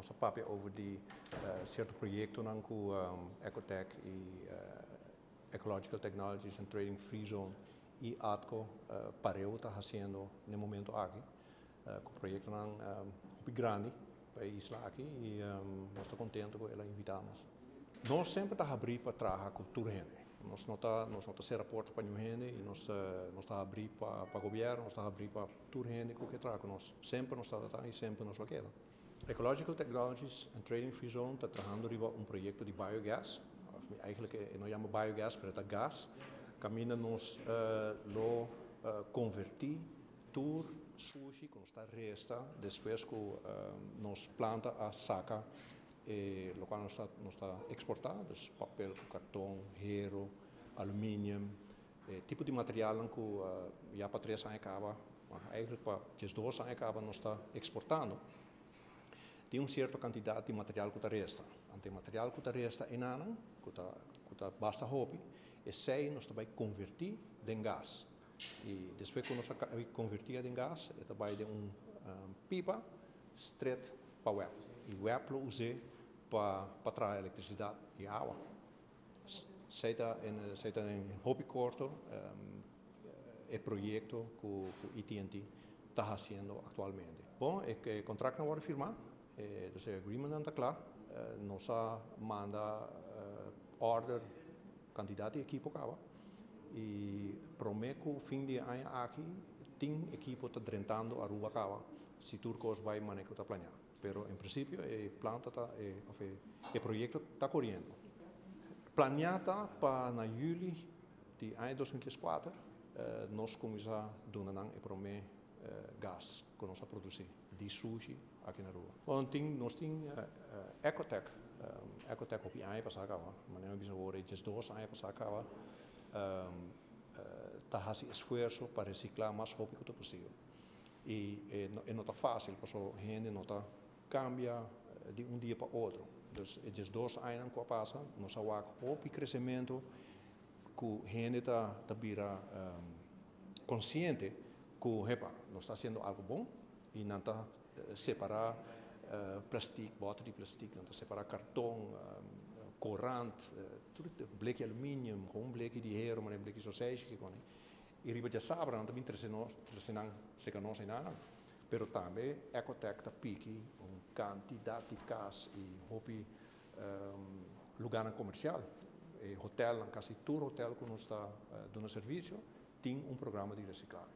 nossa papel over die certo projeto não com Ecotech e Ecological Technologies and Trading Free Zone e ATCO pareu está fazendo no momento aqui com o projeto não muito grande para a isla aqui e nós estamos contentes com ela invitamos. Nós sempre estamos abrindo para trabalhar com toda a gente. Nós não estamos ser aporte para nenhuma gente e nós estamos abrindo para o governo, nós estamos abrindo para toda a gente que trabalha com nós. Sempre nós estamos e sempre nós queda. Ecological Technologies and Trading Free Zone está trabalhando em projeto de biogás. Eigenlijk não chama biogás, mas é gás. Caminha nos convertir todo sushi que está resta depois que nos planta a saca lo qual nós está exportado, papel, cartão, hierro, alumínio, tipo de material que já para 3 anos acaba, eigenlijk para 2 anos acaba nós está exportando. Tem certa quantidade de material que resta. Ante material que resta em ano, que basta hobby, e sei nós vai convertir em gás. E depois que nós convertir em gás, vai de pipa straight para o web. E o web lo usa para trazer eletricidade e água. Sei em hobby corto o projeto que o AT&T está fazendo atualmente. Bom, o contrato não vai firmar. Dus o agreement está claro, nós manda order candidato de equipo acaba e prometo que o fim de ano aqui tem equipo está drentando a rua acaba se turcos vai manejar está planeado, pero em princípio o planta o projeto está correndo. Planeado para na julho de ano 2004 nós começar a donar e prometer gás que nós produzir de sushi aqui na rua. Nós temos Ecotech op je eigen pas acaba, maar nu hebben we just 2 anos pas acaba, está fazendo esforço para reciclar mais rápido que possível. E não está fácil, porque a gente não está cambia de dia para outro. Dus just 2 anos que passa, nós vamos o crescimento que a gente está consciente que nós está fazendo algo bom e não está separar plastic, botten de plastic, não está separar cartão, corante, tudo bleque alumínio, com bleque de hierro, mas bleque sausage que com e riba já sabe, não também se conosce nada, pero também Ecotech está pique quantidade de casas e hobby lugar comercial, hotel, quase todo hotel que nós está dando serviço tem programa de reciclagem.